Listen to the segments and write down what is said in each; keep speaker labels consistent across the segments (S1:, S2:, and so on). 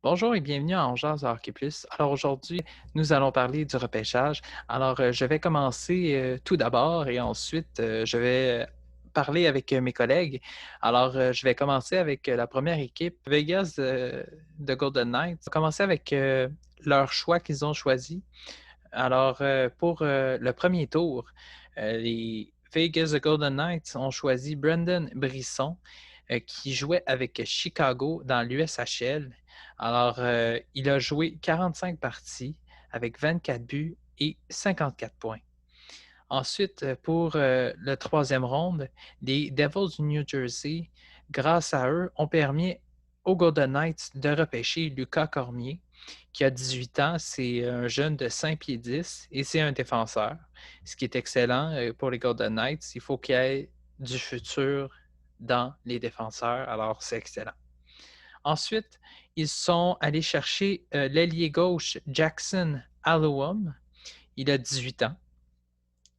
S1: Bonjour et bienvenue à On jase de Hockey Plus. Alors aujourd'hui, nous allons parler du repêchage. Je vais commencer tout d'abord et ensuite je vais parler avec mes collègues. Je vais commencer avec la première équipe, Vegas de Golden Knights. On va commencer avec leur choix qu'ils ont choisi. Pour le premier tour, les Vegas Golden Knights ont choisi Brendan Brisson, qui jouait avec Chicago dans l'USHL. Il a joué 45 parties avec 24 buts et 54 points. Ensuite, pour le troisième ronde, les Devils du New Jersey, grâce à eux, ont permis aux Golden Knights de repêcher Lucas Cormier, qui a 18 ans. C'est un jeune de 5 pieds 10 et c'est un défenseur, ce qui est excellent pour les Golden Knights. Il faut qu'il y ait du futur dans les défenseurs, alors c'est excellent. Ensuite, ils sont allés chercher l'ailier gauche Jackson Allowam. Il a 18 ans.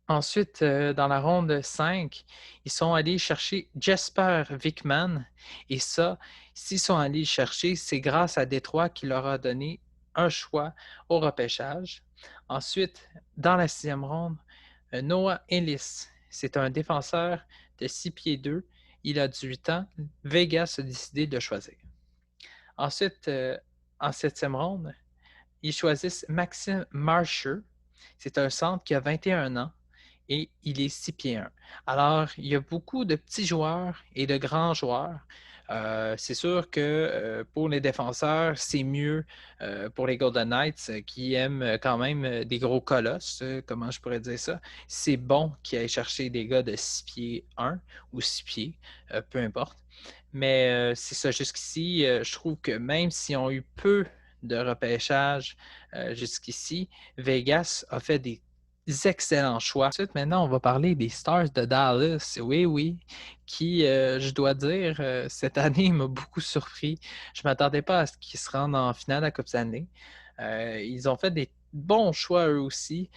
S1: Ensuite, dans la ronde 5, ils sont allés chercher Jesper Wickman. Et ça, s'ils sont allés le chercher, c'est grâce à Détroit qui leur a donné un choix au repêchage. Ensuite, dans la sixième ronde, Noah Ellis, c'est un défenseur de 6 pieds 2. Il a 18 ans. Vegas a décidé de le choisir. Ensuite, en septième ronde, ils choisissent Maxime Marsher. C'est un centre qui a 21 ans et il est 6 pieds 1. Alors, il y a beaucoup de petits joueurs et de grands joueurs. C'est sûr que pour les défenseurs, c'est mieux pour les Golden Knights qui aiment quand même des gros colosses, comment je pourrais dire ça. C'est bon qu'ils aillent chercher des gars de 6 pieds 1 ou 6 pieds, peu importe. Mais c'est ça, jusqu'ici, je trouve que même s'ils ont eu peu de repêchage jusqu'ici, Vegas a fait des excellents choix. Ensuite, maintenant, on va parler des Stars de Dallas. Oui, oui, qui, je dois dire, cette année m'a beaucoup surpris. Je ne m'attendais pas à ce qu'ils se rendent en finale de la Coupe Stanley. Ils ont fait des bons choix eux aussi.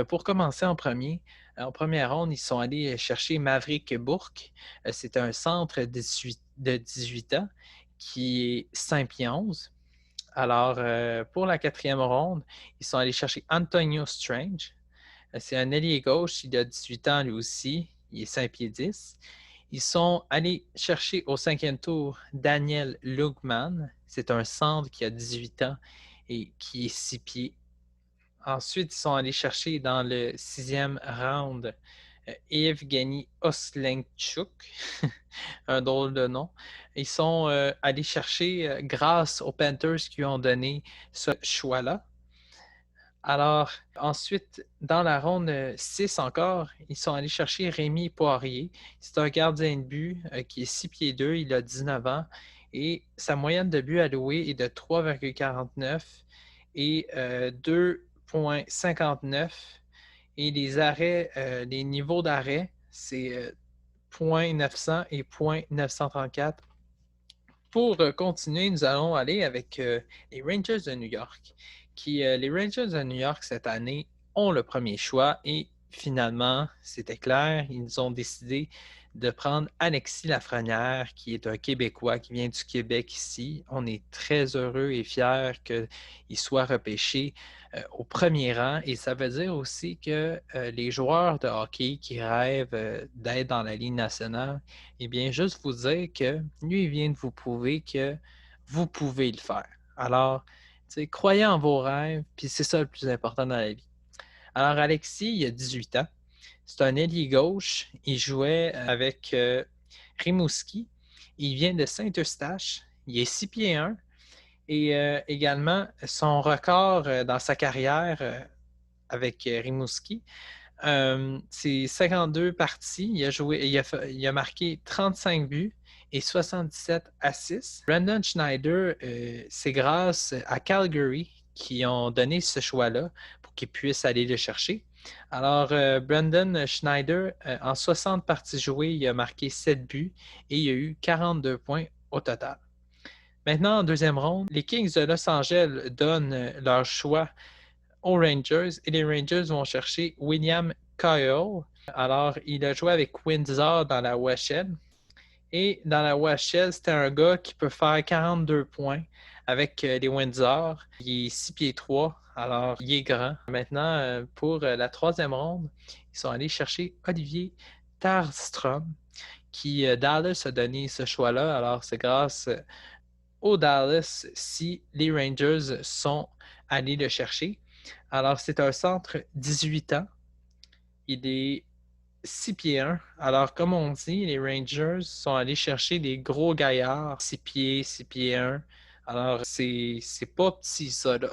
S1: Pour commencer en première ronde, ils sont allés chercher Maverick Bourque. C'est un centre de 18 ans qui est 5 pieds 11. Pour la quatrième ronde, ils sont allés chercher Antonio Strange. C'est un ailier gauche, il a 18 ans lui aussi, il est 5 pieds 10. Ils sont allés chercher au cinquième tour Daniel Lugman. C'est un centre qui a 18 ans et qui est 6 pieds. Ensuite, ils sont allés chercher dans le sixième round Evgeny Oslenchuk, un drôle de nom. Ils sont allés chercher, grâce aux Panthers qui ont donné ce choix-là. Ensuite, dans la ronde 6 encore, ils sont allés chercher Rémi Poirier. C'est un gardien de but qui est 6 pieds 2, il a 19 ans et sa moyenne de but allouée est de 3,49 et 2,59. Et les niveaux d'arrêt, c'est 0,900 et 0,934. Pour continuer, nous allons aller avec les Rangers de New York. Les Rangers de New York, cette année, ont le premier choix et finalement, c'était clair, ils ont décidé de prendre Alexis Lafrenière, qui est un Québécois qui vient du Québec ici. On est très heureux et fiers qu'il soit repêché au premier rang. Et ça veut dire aussi que les joueurs de hockey qui rêvent d'être dans la Ligue nationale, eh bien, juste vous dire que lui, il vient de vous prouver que vous pouvez le faire. Alors, croyez en vos rêves, puis c'est ça le plus important dans la vie. Alors, Alexis, il a 18 ans. C'est un ailier gauche. Il jouait avec Rimouski. Il vient de Saint-Eustache. Il est 6 pieds 1. Et également, son record dans sa carrière avec Rimouski, c'est 52 parties. Il a marqué 35 buts et 77 assists. Brandon Schneider, c'est grâce à Calgary qui ont donné ce choix-là pour qu'il puisse aller le chercher. Brandon Schneider, en 60 parties jouées, il a marqué 7 buts et il a eu 42 points au total. Maintenant, en deuxième ronde, les Kings de Los Angeles donnent leur choix aux Rangers et les Rangers vont chercher William Kyle. Il a joué avec Windsor dans la OHL. Et dans la OHL, c'était un gars qui peut faire 42 points avec les Windsor. Il est 6 pieds 3, alors il est grand. Maintenant, pour la troisième ronde, ils sont allés chercher Olivier Tarstrom, qui Dallas a donné ce choix-là. Alors, c'est grâce au Dallas si les Rangers sont allés le chercher. Alors, c'est un centre 18 ans. Il est 6 pieds 1. Alors, comme on dit, les Rangers sont allés chercher des gros gaillards, 6 pieds 1. Alors, c'est pas petit, ça, là.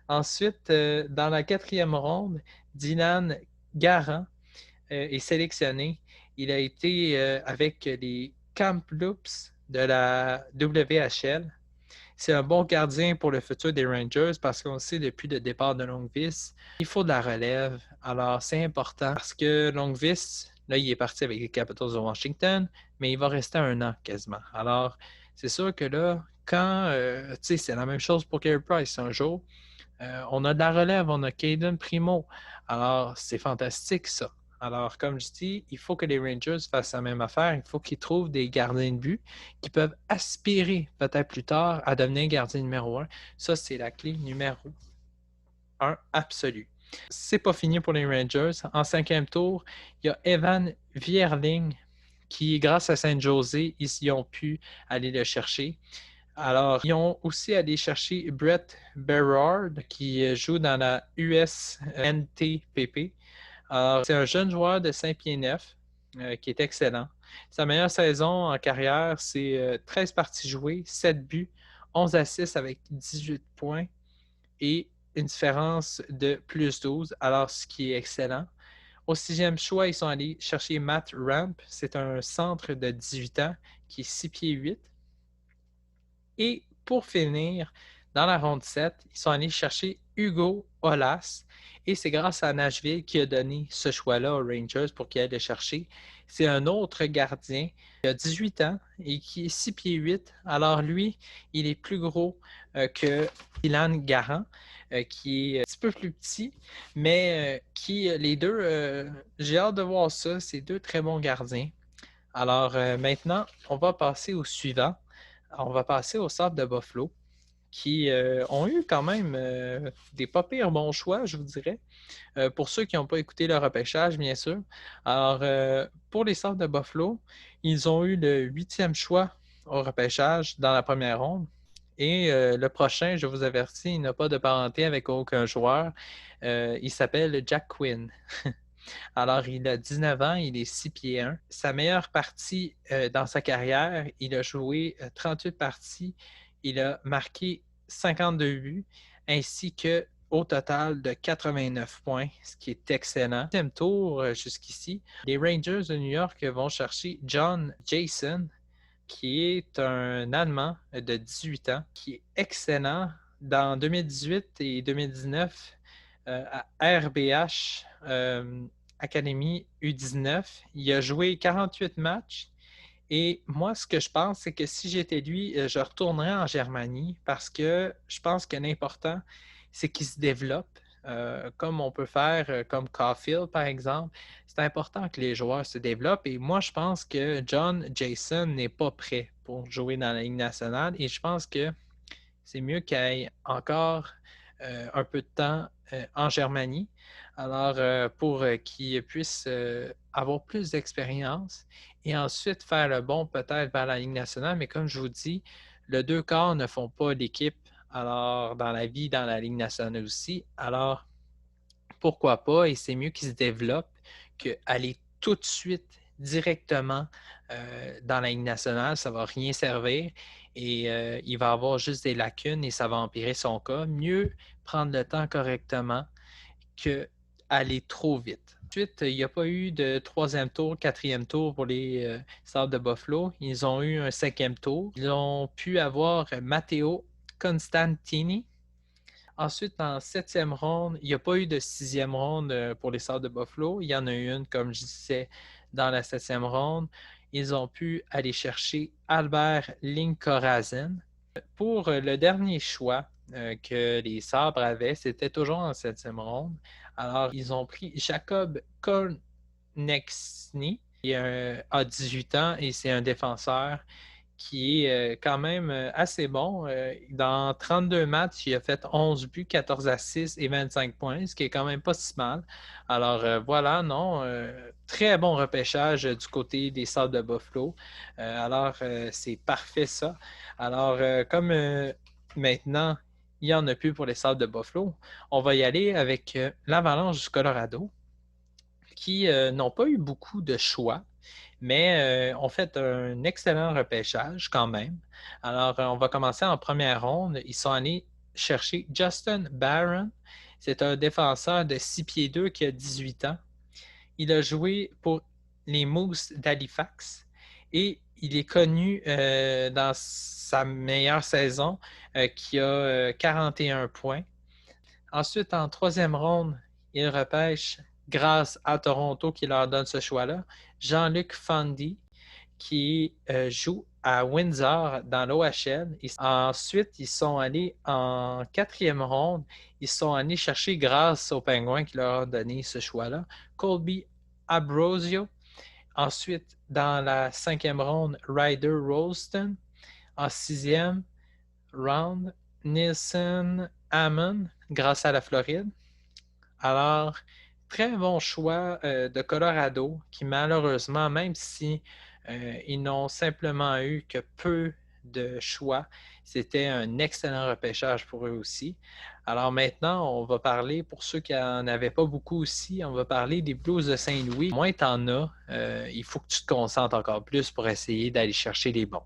S1: Ensuite, dans la quatrième ronde, Dylan Garant est sélectionné. Il a été avec les Kamloops de la WHL. C'est un bon gardien pour le futur des Rangers parce qu'on sait depuis le départ de Longvis, il faut de la relève. Alors, c'est important parce que Longvis, là, il est parti avec les Capitals de Washington, mais il va rester un an quasiment. Alors, c'est sûr que là, quand, tu sais, c'est la même chose pour Carey Price un jour, on a de la relève, on a Caden Primo. Alors, c'est fantastique ça. Alors, comme je dis, il faut que les Rangers fassent la même affaire. Il faut qu'ils trouvent des gardiens de but qui peuvent aspirer peut-être plus tard à devenir gardien numéro un. Ça, c'est la clé numéro un absolue. C'est pas fini pour les Rangers. En cinquième tour, il y a Evan Vierling qui, grâce à Saint-José, ils y ont pu aller le chercher. Alors, ils ont aussi allé chercher Brett Berard qui joue dans la USNTPP. Alors, c'est un jeune joueur de 5 pieds 9 qui est excellent. Sa meilleure saison en carrière, c'est 13 parties jouées, 7 buts, 11 assists avec 18 points et une différence de plus 12, alors ce qui est excellent. Au sixième choix, ils sont allés chercher Matt Ramp. C'est un centre de 18 ans qui est 6 pieds 8. Et pour finir, dans la ronde 7, ils sont allés chercher Hugo Olas. Et c'est grâce à Nashville qui a donné ce choix-là aux Rangers pour qu'ils aillent le chercher. C'est un autre gardien qui a 18 ans et qui est 6 pieds 8. Alors lui, il est plus gros que Dylan Garant, qui est un petit peu plus petit, mais qui, les deux, j'ai hâte de voir ça. C'est deux très bons gardiens. Alors maintenant, on va passer au suivant. On va passer au Sables de Buffalo, qui ont eu quand même des pas pires bons choix, je vous dirais. Pour ceux qui n'ont pas écouté le repêchage, bien sûr. Alors, pour les Sables de Buffalo, ils ont eu le 8e choix au repêchage dans la première ronde. Et le prochain, je vous avertis, il n'a pas de parenté avec aucun joueur. Il s'appelle Jack Quinn. Alors, il a 19 ans, il est 6 pieds 1. Sa meilleure partie dans sa carrière, il a joué 38 parties, il a marqué 52 buts, ainsi que au total de 89 points, ce qui est excellent. Deuxième tour jusqu'ici, les Rangers de New York vont chercher John Jason, qui est un Allemand de 18 ans, qui est excellent. Dans 2018 et 2019, à RBH Académie U19, il a joué 48 matchs. Et moi, ce que je pense, c'est que si j'étais lui, je retournerais en Germanie parce que je pense que l'important, c'est qu'il se développe. Comme on peut faire, comme Caulfield, par exemple, c'est important que les joueurs se développent. Et moi, je pense que John Jason n'est pas prêt pour jouer dans la Ligue nationale. Et je pense que c'est mieux qu'il ait encore un peu de temps en Germanie. Alors, pour qu'il puisse avoir plus d'expérience et ensuite faire le bond peut-être vers la Ligue nationale. Mais comme je vous dis, le deux quarts ne font pas l'équipe. Alors, dans la vie, dans la Ligue nationale aussi. Alors, pourquoi pas? Et c'est mieux qu'il se développe qu'aller tout de suite directement dans la Ligue nationale. Ça ne va rien servir et il va avoir juste des lacunes et ça va empirer son cas. Mieux prendre le temps correctement qu'aller trop vite. Ensuite, il n'y a pas eu de troisième tour, quatrième tour pour les Sabres de Buffalo. Ils ont eu un cinquième tour. Ils ont pu avoir Matteo Constantini. Ensuite, en septième ronde, il n'y a pas eu de sixième ronde pour les Sabres de Buffalo. Il y en a eu une, comme je disais, dans la septième ronde. Ils ont pu aller chercher Albert Linkorazen. Pour le dernier choix que les Sabres avaient, c'était toujours en septième ronde. Alors, ils ont pris Jacob Konechny, a 18 ans et c'est un défenseur qui est quand même assez bon. Dans 32 matchs, il a fait 11 buts, 14 assists et 25 points, ce qui est quand même pas si mal. Alors voilà, non, très bon repêchage du côté des Sables de Buffalo. C'est parfait ça. Alors, comme maintenant, il n'y en a plus pour les Sables de Buffalo, on va y aller avec l'Avalanche du Colorado, qui n'ont pas eu beaucoup de choix, mais ont fait un excellent repêchage quand même. Alors, on va commencer en première ronde. Ils sont allés chercher Justin Barron. C'est un défenseur de 6 pieds 2 qui a 18 ans. Il a joué pour les Moose d'Halifax et il est connu dans sa meilleure saison qui a 41 points. Ensuite, en troisième ronde, il repêche, grâce à Toronto qui leur donne ce choix-là, Jean-Luc Fondy, qui joue à Windsor dans l'OHL. Ensuite, ils sont allés en quatrième ronde. Ils sont allés chercher, grâce aux Penguins qui leur ont donné ce choix-là, Colby Abrosio. Ensuite, dans la cinquième ronde, Ryder Rolston. En sixième round, Nielsen Hammond, grâce à la Floride. Alors, très bon choix de Colorado, qui malheureusement, même si ils n'ont simplement eu que peu de choix, c'était un excellent repêchage pour eux aussi. Alors maintenant, on va parler, pour ceux qui n'en avaient pas beaucoup aussi, on va parler des Blues de Saint-Louis. Moins tu en as, il faut que tu te concentres encore plus pour essayer d'aller chercher les bons.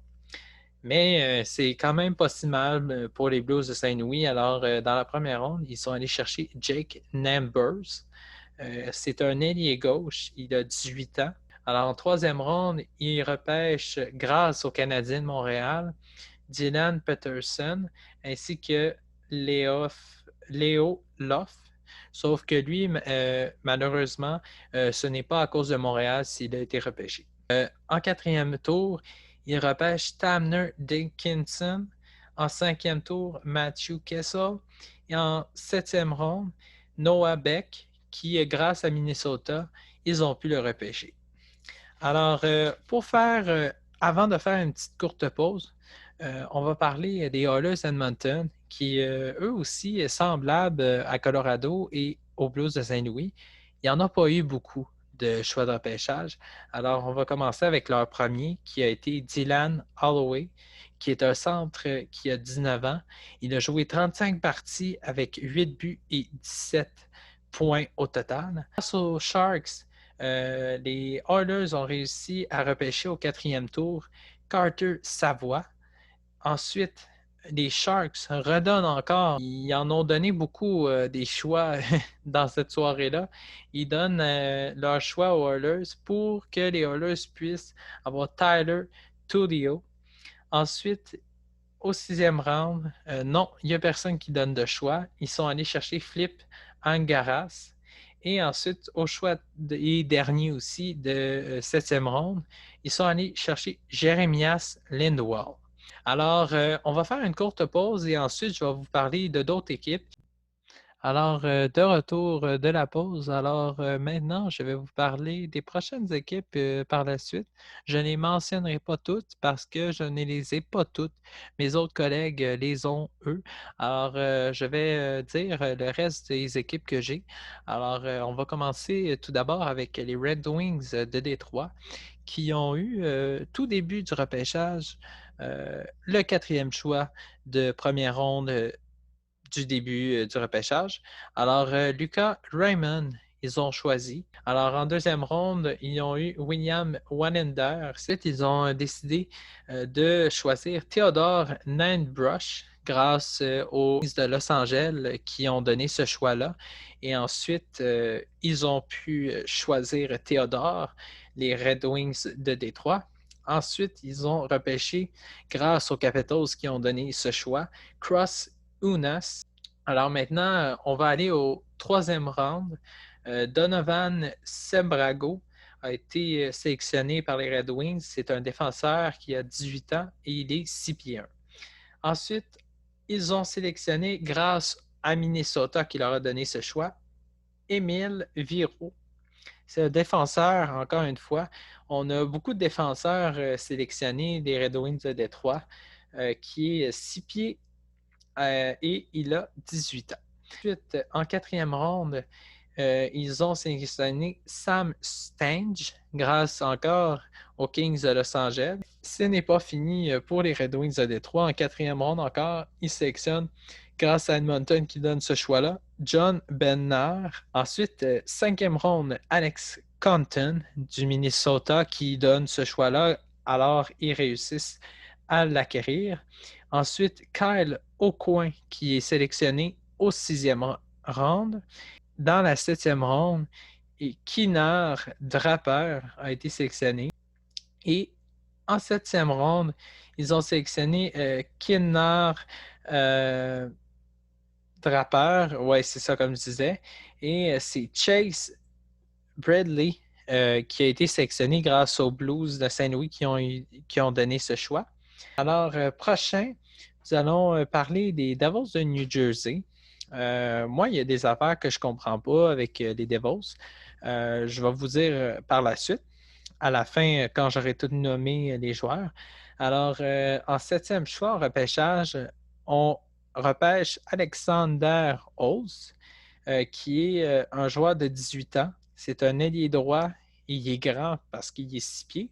S1: Mais c'est quand même pas si mal pour les Blues de Saint-Louis. Alors, dans la première ronde, ils sont allés chercher Jake Nambers. C'est un ailier gauche. Il a 18 ans. Alors, en troisième ronde, ils repêchent, grâce aux Canadiens de Montréal, Dylan Peterson ainsi que Léo Loff. Sauf que lui, malheureusement, ce n'est pas à cause de Montréal s'il a été repêché. En quatrième tour, il repêche Tamner Dickinson. En cinquième tour, Matthew Kessel. Et en septième ronde, Noah Beck, qui, grâce à Minnesota, ils ont pu le repêcher. Alors, avant de faire une petite courte pause, on va parler des Oilers Edmonton, qui, eux aussi, semblables à Colorado et aux Blues de Saint-Louis. Il n'y en a pas eu beaucoup de choix de repêchage. Alors, on va commencer avec leur premier, qui a été Dylan Holloway, qui est un centre qui a 19 ans. Il a joué 35 parties avec 8 buts et 17 points au total. Face aux Sharks, les Oilers ont réussi à repêcher au quatrième tour Carter Savoie. Ensuite, les Sharks redonnent encore. Ils en ont donné beaucoup des choix dans cette soirée-là. Ils donnent leur choix aux Oilers pour que les Oilers puissent avoir Tyler Tullio. Ensuite, au sixième round, non, il n'y a personne qui donne de choix. Ils sont allés chercher Flip Angaras. Et ensuite, au choix et dernier aussi de septième ronde, ils sont allés chercher Jeremias Lindwall. Alors, on va faire une courte pause et ensuite, je vais vous parler de d'autres équipes. Alors, de retour de la pause. Alors, maintenant, je vais vous parler des prochaines équipes par la suite. Je ne les mentionnerai pas toutes parce que je ne les ai pas toutes. Mes autres collègues les ont, eux. Alors, je vais dire le reste des équipes que j'ai. Alors, on va commencer tout d'abord avec les Red Wings de Détroit qui ont eu tout début du repêchage le quatrième choix de première ronde du début du repêchage. Alors, Lucas Raymond, ils ont choisi. Alors, en deuxième ronde, ils ont eu William Wanender. Ensuite, ils ont décidé de choisir Theodore Ninebrush grâce aux Kings de Los Angeles qui ont donné ce choix-là. Et ensuite, ils ont pu choisir Theodore, les Red Wings de Détroit. Ensuite, ils ont repêché, grâce aux Capitals qui ont donné ce choix, Cross Unas. Alors maintenant, on va aller au troisième round. Donovan Sebrago a été sélectionné par les Red Wings. C'est un défenseur qui a 18 ans et il est 6 pieds 1. Ensuite, ils ont sélectionné, grâce à Minnesota qui leur a donné ce choix, Émile Viro. C'est un défenseur, encore une fois. On a beaucoup de défenseurs sélectionnés des Red Wings de Détroit, qui est 6 pieds et il a 18 ans. Ensuite, en quatrième ronde, ils ont sélectionné Sam Stange, grâce encore aux Kings de Los Angeles. Ce n'est pas fini pour les Red Wings de Détroit. En quatrième ronde encore, ils sélectionnent, grâce à Edmonton qui donne ce choix-là, John Bednar. Ensuite, cinquième ronde, Alex Compton du Minnesota qui donne ce choix-là. Alors, ils réussissent à l'acquérir. Ensuite, Kyle Aucoin qui est sélectionné au sixième round. Dans la septième ronde, et Kinar Draper a été sélectionné. Et en septième ronde, ils ont sélectionné Kinar Draper. Ouais, c'est ça comme je disais. Et c'est Chase Bradley qui a été sélectionné grâce aux Blues de Saint-Louis qui ont donné ce choix. Alors, prochain, nous allons parler des Devils de New Jersey. Moi, il y a des affaires que je ne comprends pas avec les Devils. Je vais vous dire par la suite, à la fin, quand j'aurai tout nommé les joueurs. Alors, en septième choix, au repêchage, on repêche Alexander Holz, qui est un joueur de 18 ans. C'est un ailier droit et il est grand parce qu'il est 6 pieds.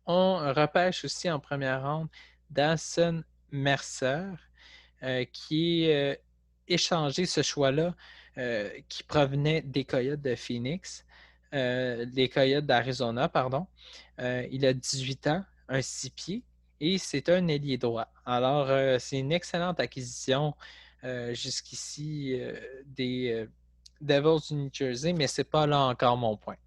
S1: On repêche aussi en première ronde Dawson Mercer, qui est échangé ce choix-là, qui provenait des Coyotes de Phoenix, des Coyotes d'Arizona, pardon. Il a 18 ans, un 6 pieds, et c'est un ailier droit. Alors, c'est une excellente acquisition jusqu'ici des Devils du New Jersey, mais ce n'est pas là encore mon point.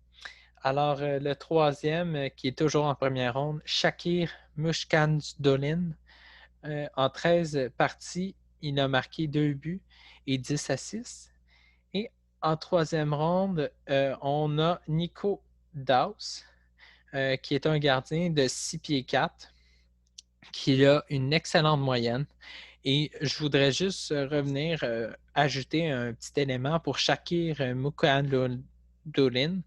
S1: Alors, le troisième, qui est toujours en première ronde, Shakir Mushkandolin. En 13 parties, il a marqué 2 buts et 10 assists. Et en troisième ronde, on a Nico Daus, qui est un gardien de 6 pieds 4, qui a une excellente moyenne. Et je voudrais juste revenir, ajouter un petit élément pour Shakir Mukhamadullin.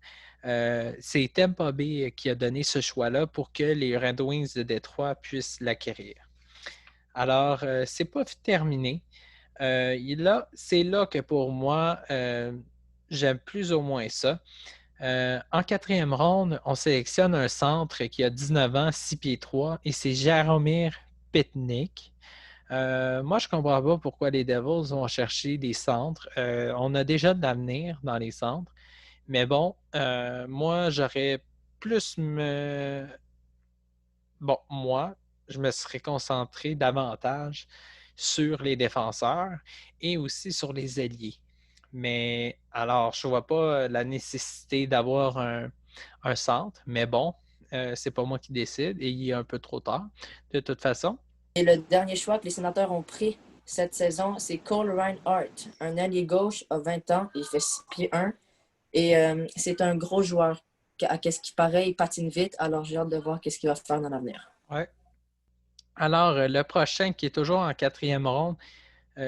S1: C'est Tampa Bay qui a donné ce choix-là pour que les Red Wings de Détroit puissent l'acquérir. Alors, c'est pas terminé. C'est là que pour moi, j'aime plus ou moins ça. En quatrième ronde, on sélectionne un centre qui a 19 ans, 6 pieds 3, et c'est Jaromir Petnik. Moi, je ne comprends pas pourquoi les Devils vont chercher des centres. On a déjà de l'avenir dans les centres. Mais bon, moi, j'aurais plus me. Bon, moi, je me serais concentré davantage sur les défenseurs et aussi sur les ailiers. Mais alors, je ne vois pas la nécessité d'avoir un centre, mais bon, c'est pas moi qui décide et il est un peu trop tard, de toute façon.
S2: Et le dernier choix que les sénateurs ont pris cette saison, c'est Cole Reinhardt, un allié gauche à 20 ans, il fait 6 pieds 1 et c'est un gros joueur. À qu'est-ce qui paraît, il patine vite, alors j'ai hâte de voir qu'est-ce qu'il va faire dans l'avenir.
S1: Ouais. Alors, le prochain qui est toujours en quatrième ronde,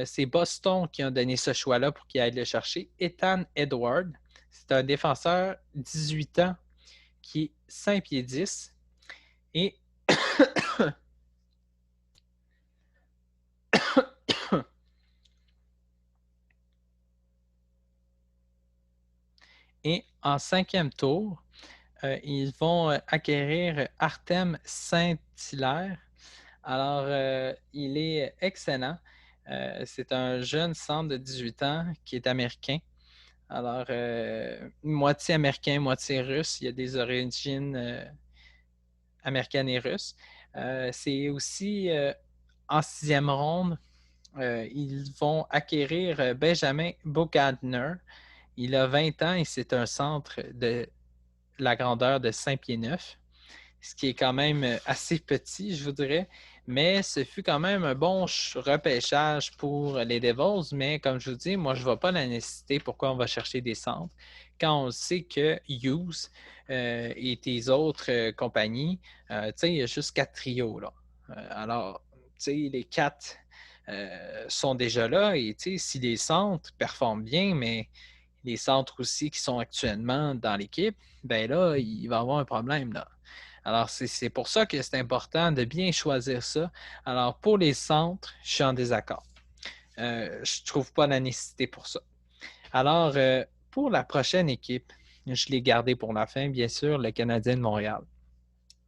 S1: c'est Boston qui a donné ce choix-là pour qu'il aille le chercher. Ethan Edward, c'est un défenseur 18 ans qui est 5 pieds 10 et et en cinquième tour, ils vont acquérir Artem Saint-Hilaire. Alors, il est excellent. C'est un jeune centre de 18 ans qui est américain. Alors, moitié américain, moitié russe. Il y a des origines américaines et russes. C'est aussi en sixième ronde, ils vont acquérir Benjamin Bogardner. Il a 20 ans et c'est un centre de la grandeur de 5 pieds 9, ce qui est quand même assez petit, je voudrais. Mais ce fut quand même un bon repêchage pour les Devils. Mais comme je vous dis, moi, je ne vois pas la nécessité pourquoi on va chercher des centres quand on sait que Hughes et tes autres compagnies, il y a juste 4 trios. Là. Alors, les 4 sont déjà là et si les centres performent bien, mais les centres aussi qui sont actuellement dans l'équipe, ben là, il va y avoir un problème, là. Alors, c'est pour ça que c'est important de bien choisir ça. Alors, pour les centres, je suis en désaccord. Je ne trouve pas la nécessité pour ça. Alors, pour la prochaine équipe, je l'ai gardé pour la fin, bien sûr, le Canadien de Montréal.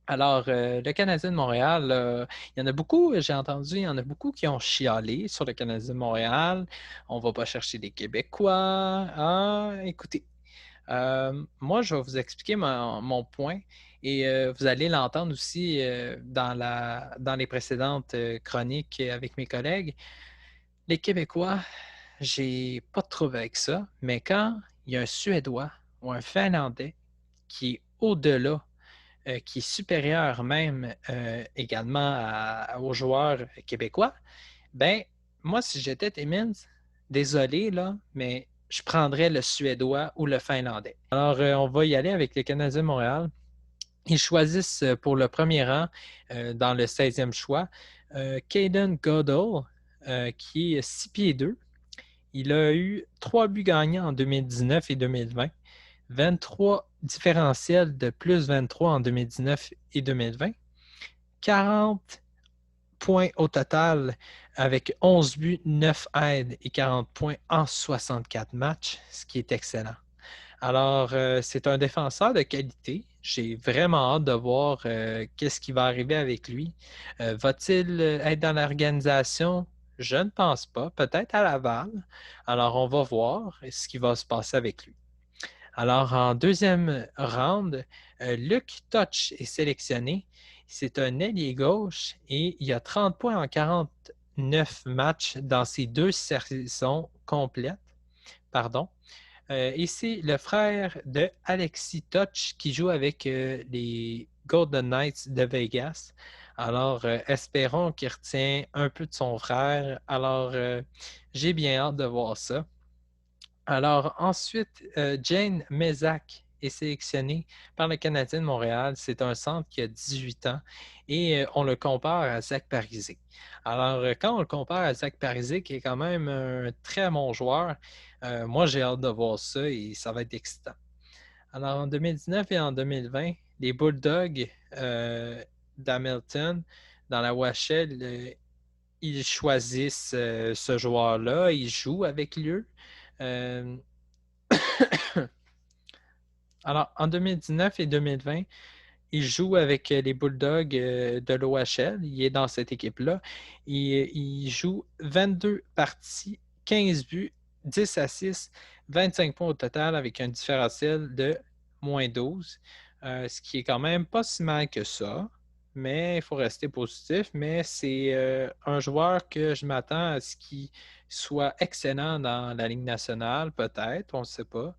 S1: Alors, le Canadien de Montréal, il y en a beaucoup, j'ai entendu, il y en a beaucoup qui ont chialé sur le Canadien de Montréal. On ne va pas chercher des Québécois. Ah, écoutez, moi, je vais vous expliquer mon point et vous allez l'entendre aussi dans les précédentes chroniques avec mes collègues. Les Québécois, j'ai pas de trouble avec ça, mais quand il y a un Suédois ou un Finlandais qui est au-delà, qui est supérieur même également aux joueurs québécois, ben moi, si j'étais Timmins, désolé, là, mais je prendrais le Suédois ou le Finlandais. Alors, on va y aller avec les Canadiens de Montréal. Ils choisissent pour le premier rang, dans le 16e choix, Caden Goodall, qui est 6 pieds 2. Il a eu 3 buts gagnants en 2019 et 2020, 23 différentiels de plus 23 en 2019 et 2020, 40 points au total avec 11 buts, 9 aides et 40 points en 64 matchs, ce qui est excellent. Alors, c'est un défenseur de qualité. J'ai vraiment hâte de voir qu'est-ce qui va arriver avec lui. Va-t-il être dans l'organisation? Je ne pense pas. Peut-être à Laval. Alors, on va voir ce qui va se passer avec lui. Alors, en deuxième round, Luc Touch est sélectionné. C'est un ailier gauche et il a 30 points en 49 matchs dans ses 2 saisons complètes. Pardon. Et c'est le frère de Alexis Touch qui joue avec les Golden Knights de Vegas. Alors, espérons qu'il retient un peu de son frère. Alors, j'ai bien hâte de voir ça. Alors, ensuite, Jane Mézac est sélectionnée par le Canadien de Montréal. C'est un centre qui a 18 ans et on le compare à Zach Parisé. Alors, quand on le compare à Zach Parisé, qui est quand même un très bon joueur, moi, j'ai hâte de voir ça et ça va être excitant. Alors, en 2019 et en 2020, les Bulldogs d'Hamilton, dans la OHL, ils choisissent ce joueur-là, ils jouent avec lui. Euh, alors, en 2019 et 2020, il joue avec les Bulldogs de l'OHL. Il est dans cette équipe-là. Il joue 22 parties, 15 buts, 10 assists, 25 points au total avec un différentiel de -12, ce qui est quand même pas si mal que ça. Mais il faut rester positif. Mais c'est un joueur que je m'attends à ce qu'il soit excellent dans la Ligue nationale, peut-être, on ne sait pas.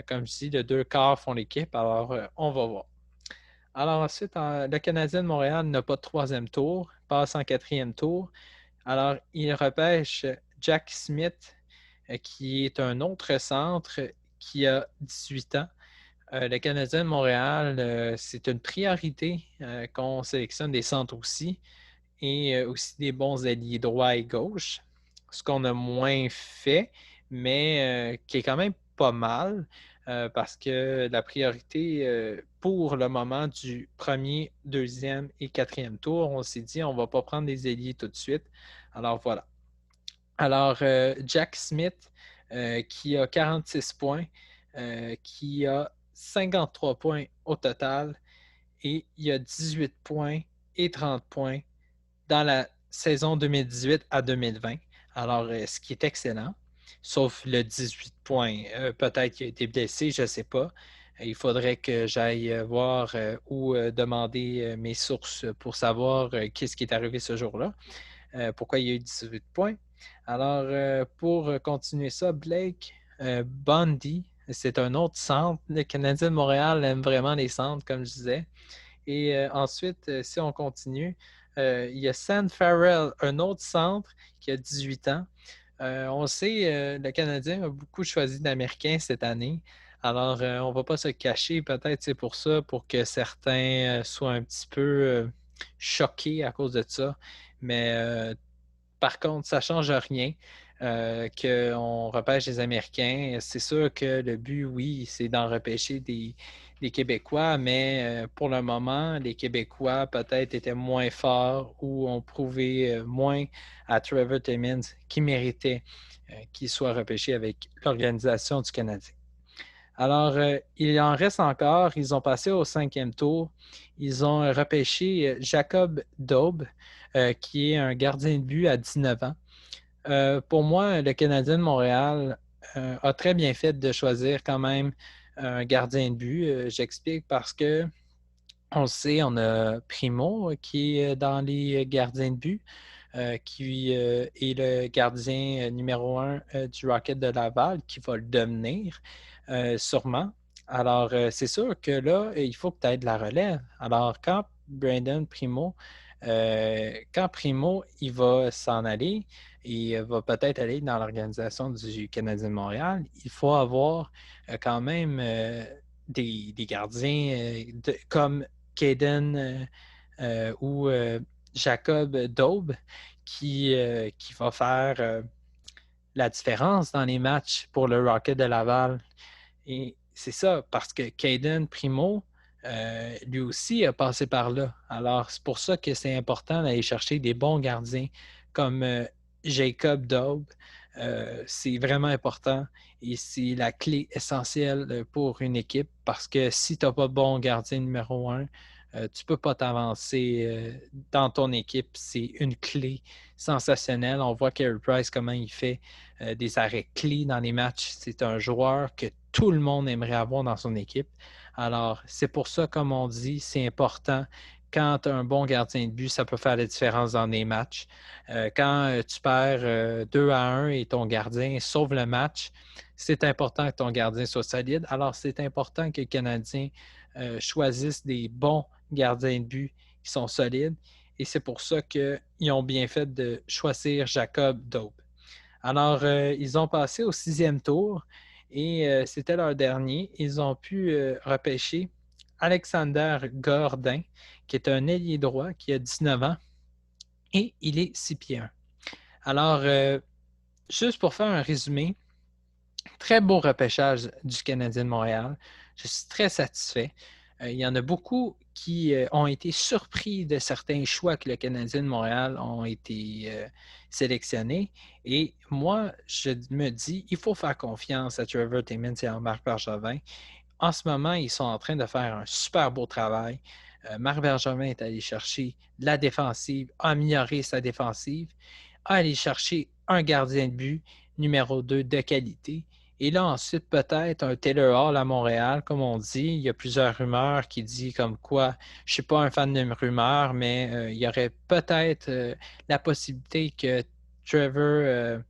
S1: Comme je dis, les 2 quarts font l'équipe, alors on va voir. Alors ensuite, le Canadien de Montréal n'a pas de troisième tour, passe en quatrième tour. Alors, il repêche Jack Smith, qui est un autre centre qui a 18 ans. Le Canadien de Montréal, c'est une priorité qu'on sélectionne des centres aussi et aussi des bons alliés droit et gauche, ce qu'on a moins fait, mais qui est quand même pas mal parce que la priorité pour le moment du premier, deuxième et quatrième tour, on s'est dit on ne va pas prendre des ailiers tout de suite. Alors voilà. Alors, Jack Smith, qui a 46 points, qui a 53 points au total et il a 18 points et 30 points dans la saison 2018 à 2020. Alors, ce qui est excellent, sauf le 18 points. Peut-être qu'il a été blessé, je ne sais pas. Il faudrait que j'aille voir ou demander mes sources pour savoir qu'est-ce qui est arrivé ce jour-là, pourquoi il y a eu 18 points. Alors, pour continuer ça, Blake Bundy, c'est un autre centre. Le Canadien de Montréal aime vraiment les centres, comme je disais. Et ensuite, si on continue, il y a Sam Farrell, un autre centre qui a 18 ans. On sait, le Canadien a beaucoup choisi d'Américains cette année. Alors, on ne va pas se cacher. Peut-être c'est pour ça, pour que certains soient un petit peu choqués à cause de ça. Mais par contre, ça ne change rien. qu'on repêche des Américains. C'est sûr que le but, oui, c'est d'en repêcher des Québécois, mais pour le moment, les Québécois peut-être étaient moins forts ou ont prouvé moins à Trevor Timmins qui méritait qu'il soit repêché avec l'organisation du Canadien. Alors, il en reste encore. Ils ont passé au 5e tour. Ils ont repêché Jacob Daube, qui est un gardien de but à 19 ans. Pour moi, le Canadien de Montréal a très bien fait de choisir quand même un gardien de but. J'explique parce que on le sait, on a Primo qui est dans les gardiens de but, qui est le gardien numéro 1 du Rocket de Laval, qui va le devenir sûrement. Alors, c'est sûr que là, il faut que tu aies de la relève. Alors, quand Primo, il va s'en aller et va peut-être aller dans l'organisation du Canadien de Montréal, il faut avoir quand même des gardiens comme Caden ou Jacob Daube qui va faire la différence dans les matchs pour le Rocket de Laval. Et c'est ça, parce que Caden Primo, lui aussi, a passé par là. Alors, c'est pour ça que c'est important d'aller chercher des bons gardiens comme Jacob Daube. C'est vraiment important et c'est la clé essentielle pour une équipe parce que si tu n'as pas de bon gardien numéro 1, tu ne peux pas t'avancer dans ton équipe. C'est une clé sensationnelle. On voit Carey Price, comment il fait des arrêts clés dans les matchs. C'est un joueur que tout le monde aimerait avoir dans son équipe. Alors, c'est pour ça, comme on dit, c'est important. Quand tu as un bon gardien de but, ça peut faire la différence dans des matchs. Quand tu perds 2-1 et ton gardien sauve le match, c'est important que ton gardien soit solide. Alors, c'est important que les Canadiens choisissent des bons gardiens de but qui sont solides. Et c'est pour ça qu'ils ont bien fait de choisir Jacob Daube. Alors, ils ont passé au 6e tour et c'était leur dernier. Ils ont pu repêcher Alexander Gordin, qui est un ailier droit qui a 19 ans et il est 6 pieds 1. Alors, juste pour faire un résumé, très beau repêchage du Canadien de Montréal. Je suis très satisfait. Il y en a beaucoup qui ont été surpris de certains choix que le Canadien de Montréal ont été sélectionnés. Et moi, je me dis, il faut faire confiance à Trevor Timmins et à Marc Bergevin. En ce moment, ils sont en train de faire un super beau travail. Marc Bergevin est allé chercher de la défensive, améliorer sa défensive, aller chercher un gardien de but numéro 2 de qualité. Et là, ensuite, peut-être un Taylor Hall à Montréal, comme on dit. Il y a plusieurs rumeurs qui disent comme quoi, je ne suis pas un fan de rumeurs, mais il y aurait peut-être la possibilité que Trevor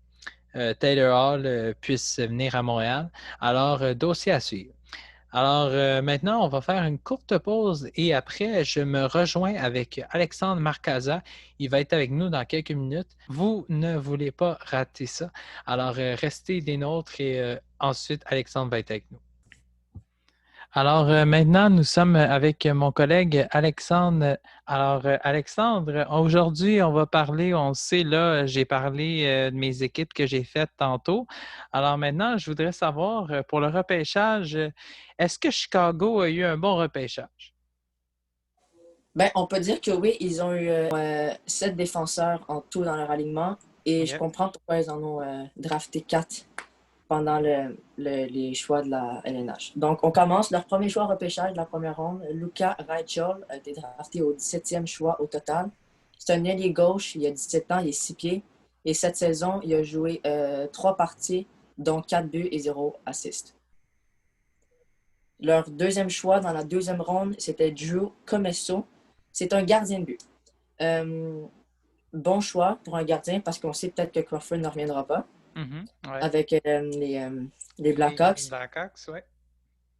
S1: Taylor Hall puisse venir à Montréal. Alors, dossier à suivre. Alors maintenant, on va faire une courte pause et après, je me rejoins avec Alexandre Marcaza. Il va être avec nous dans quelques minutes. Vous ne voulez pas rater ça. Alors restez des nôtres et ensuite, Alexandre va être avec nous. Alors maintenant, nous sommes avec mon collègue Alexandre. Alors Alexandre, aujourd'hui, on va parler, on le sait, là, j'ai parlé de mes équipes que j'ai faites tantôt. Alors maintenant, je voudrais savoir, pour le repêchage, est-ce que Chicago a eu un bon repêchage?
S2: Ben, on peut dire que oui, ils ont eu 7 défenseurs en tout dans leur alignement et je
S1: OK.
S2: comprends pourquoi ils en ont drafté 4 pendant les choix de la LNH. Donc, on commence. Leur premier choix au repêchage de la première ronde, Luca Reichel a été drafté au 17e choix au total. C'est un ailier gauche, il a 17 ans, il est 6 pieds. Et cette saison, il a joué 3 parties, dont 4 buts et 0 assists. Leur deuxième choix dans la deuxième ronde, c'était Drew Comesso. C'est un gardien de but. Euh, bon choix pour un gardien parce qu'on sait peut-être que Crawford ne reviendra pas
S1: Ouais.
S2: avec les Blackhawks.
S1: Blackhawks, ouais.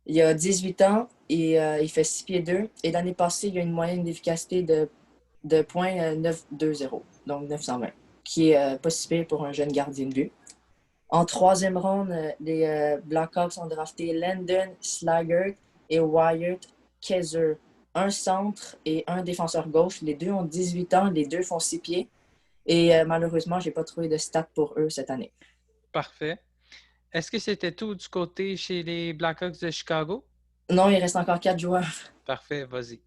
S2: Il a 18 ans et il fait 6 pieds 2. Et l'année passée, il a une moyenne d'efficacité de .920, donc 920, qui est pas si pire pour un jeune gardien de but. En troisième ronde, les Blackhawks ont drafté Landon Slaggert et Wyatt Kaiser. Un centre et un défenseur gauche. Les deux ont 18 ans, les deux font 6 pieds. Et malheureusement, je n'ai pas trouvé de stats pour eux cette année.
S1: Parfait. Est-ce que c'était tout du côté chez les Blackhawks de Chicago?
S2: Non, il reste encore 4 joueurs.
S1: Parfait, vas-y.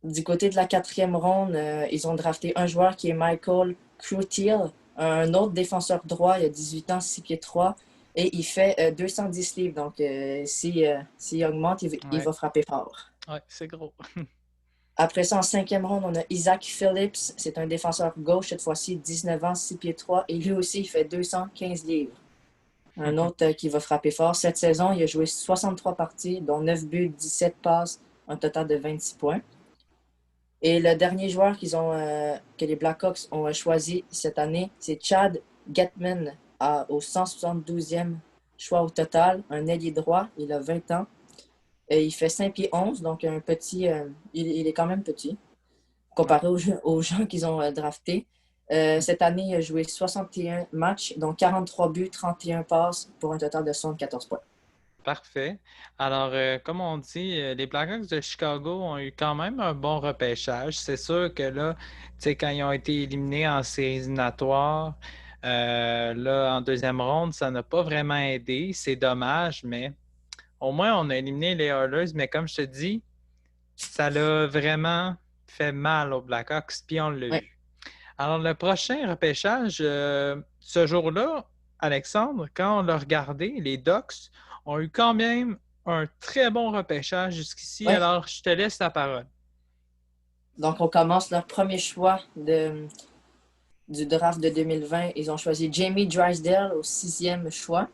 S2: Du côté de la 4e ronde, ils ont drafté un joueur qui est Michael Cloutier, un autre défenseur droit, il a 18 ans, 6 pieds 3, et il fait 210 livres. Donc, s'il augmente, il
S1: Ouais,
S2: va frapper fort.
S1: ouais, c'est gros.
S2: Après ça, en 5e ronde, on a Isaac Phillips. C'est un défenseur gauche, cette fois-ci, 19 ans, 6 pieds 3, et lui aussi, il fait 215 livres. Un autre qui va frapper fort. Cette saison, il a joué 63 parties, dont 9 buts, 17 passes, un total de 26 points. Et le dernier joueur que les Blackhawks ont choisi cette année, c'est Chad Getman au 172e choix au total, un ailier droit. Il a 20 ans. Et il fait 5 pieds 11, donc un petit, il est quand même petit
S1: Ouais.
S2: comparé aux gens qu'ils ont draftés. Cette année, il a joué 61 matchs, donc 43 buts, 31 passes pour un total de 74 points.
S1: Parfait. Alors, comme on dit, les Blackhawks de Chicago ont eu quand même un bon repêchage. C'est sûr que là, tu sais, quand ils ont été éliminés en séries éliminatoires, là, en deuxième ronde, ça n'a pas vraiment aidé. C'est dommage, mais au moins, on a éliminé les Oilers. Mais comme je te dis, ça l'a vraiment fait mal aux Blackhawks, puis on l'a
S2: Ouais.
S1: eu. Alors, le prochain repêchage, ce jour-là, Alexandre, quand on l'a regardé, les Ducks ont eu quand même un très bon repêchage jusqu'ici.
S2: Ouais.
S1: Alors, je te laisse la parole.
S2: Donc, on commence leur premier choix du draft de 2020. Ils ont choisi Jamie Drysdale au 6e choix.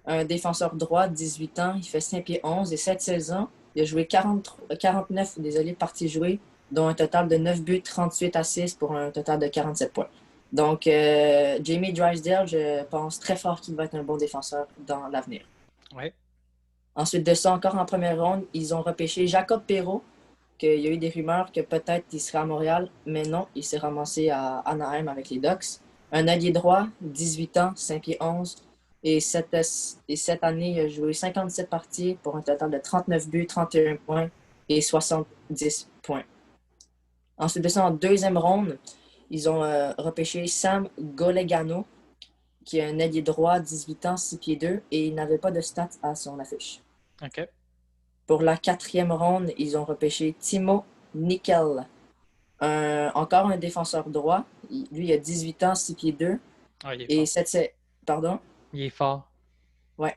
S2: Un défenseur droit, 18 ans. Il fait 5 pieds 11 et cette saison, il a joué 49 parties jouées, dont un total de 9 buts, 38 assists pour un total de 47 points. Donc, Jamie Drysdale, je pense très fort qu'il va être un bon défenseur dans l'avenir.
S1: Oui.
S2: Ensuite de ça, encore en première ronde, ils ont repêché Jacob Perreault, qu'il y a eu des rumeurs que peut-être il serait à Montréal, mais non, il s'est ramassé à Anaheim avec les Ducks. Un allié droit, 18 ans, 5 pieds 11. Et cette année, il a joué 57 parties pour un total de 39 buts, 31 points et 70 points. Ensuite de ça, en deuxième ronde, ils ont repêché Sam Golegano, qui est un allié droit, 18 ans, 6 pieds 2, et il n'avait pas de stats à son affiche.
S1: OK.
S2: Pour la 4e ronde, ils ont repêché Timo Nickel, encore un défenseur droit. Lui, il a 18 ans, 6 pieds 2.
S1: Ah, il est
S2: Et
S1: fort.
S2: pardon?
S1: Il est fort.
S2: Ouais.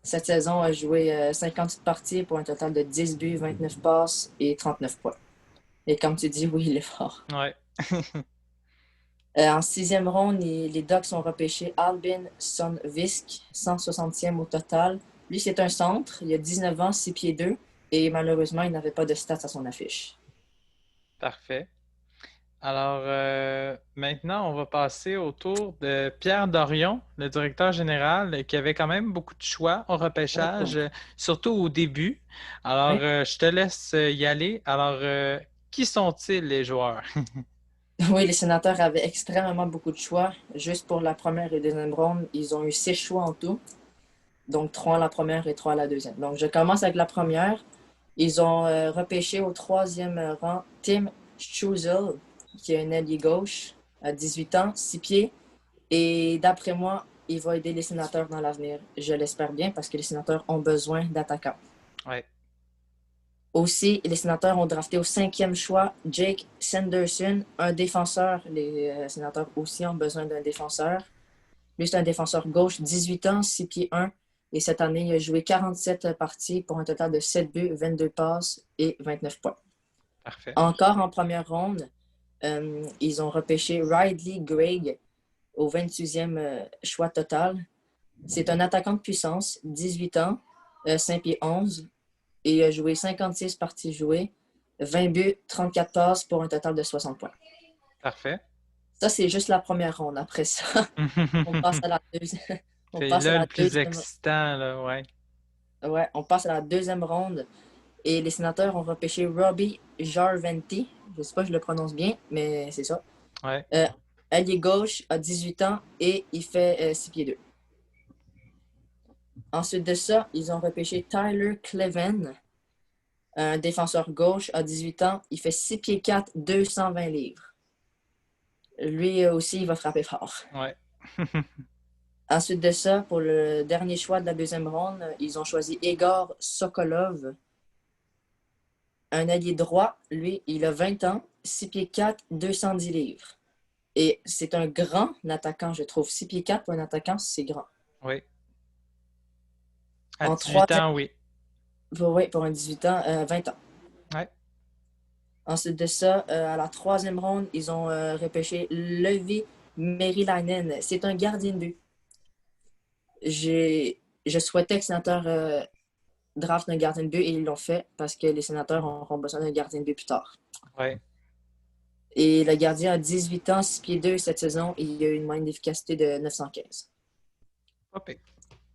S2: Cette saison, il a joué 58 parties pour un total de 10 buts, 29 passes et 39 points. Et comme tu dis, oui, il est fort.
S1: Ouais.
S2: En 6e ronde, les Ducks ont repêché Albin Sonvisk, 160e au total. Lui, c'est un centre. Il a 19 ans, 6 pieds 2. Et malheureusement, il n'avait pas de stats à son affiche.
S1: Parfait. Alors, maintenant, on va passer au tour de Pierre Dorion, le directeur général, qui avait quand même beaucoup de choix au repêchage,
S2: Oh.
S1: surtout au début. Alors,
S2: Oui.
S1: je te laisse y aller. Alors, qui sont-ils, les joueurs?
S2: Oui, les sénateurs avaient extrêmement beaucoup de choix. Juste pour la première et deuxième ronde, ils ont eu 6 choix en tout. Donc, 3 à la première et 3 à la deuxième. Donc, je commence avec la première. Ils ont repêché au 3e rang Tim Struzel, qui est un ailier gauche, à 18 ans, 6 pieds. Et d'après moi, il va aider les sénateurs dans l'avenir. Je l'espère bien parce que les sénateurs ont besoin d'attaquants.
S1: Ouais.
S2: Aussi, les sénateurs ont drafté au 5e choix Jake Sanderson, un défenseur. Les sénateurs aussi ont besoin d'un défenseur. Lui, c'est un défenseur gauche, 18 ans, 6 pieds 1. Et cette année, il a joué 47 parties pour un total de 7 buts, 22 passes et 29 points.
S1: Parfait.
S2: Encore en première ronde, ils ont repêché Ridley Gregg au 28e choix total. C'est un attaquant de puissance, 18 ans, 5 pieds 11. Et il a joué 56 parties jouées, 20 buts, 34 passes pour un total de 60 points.
S1: Parfait.
S2: Ça, c'est juste la première ronde. Après ça, on passe à la deuxième. On
S1: C'est
S2: passe à
S1: là le
S2: la
S1: plus
S2: deuxième.
S1: excitant, là, ouais.
S2: Ouais, on passe à la deuxième ronde. Et les sénateurs ont repêché Robbie Jarventi. Je ne sais pas si je le prononce bien, mais c'est ça.
S1: Ouais.
S2: Allié gauche, a 18 ans et il fait 6 pieds 2. Ensuite de ça, ils ont repêché Tyler Cleven, un défenseur gauche, a 18 ans. Il fait 6 pieds 4, 220 livres. Lui aussi, il va frapper fort.
S1: Ouais.
S2: Ensuite de ça, pour le dernier choix de la deuxième ronde, ils ont choisi Egor Sokolov, un allié droit. Lui, il a 20 ans, 6 pieds 4, 210 livres. Et c'est un grand attaquant, je trouve. 6 pieds 4 pour un attaquant, c'est grand.
S1: Oui. À
S2: En
S1: 18
S2: troisième,
S1: ans, oui.
S2: oui, pour un 18 ans, 20 ans.
S1: Ouais.
S2: Ensuite de ça, à la troisième ronde, ils ont repêché Levi Merilainen. C'est un gardien de but. Je souhaitais que les sénateurs draftent un gardien de but et ils l'ont fait parce que les sénateurs auront besoin d'un gardien de but plus tard.
S1: Ouais.
S2: Et le gardien a 18 ans, 6 pieds 2 cette saison et il a une moyenne d'efficacité de 915.
S1: Pas pire.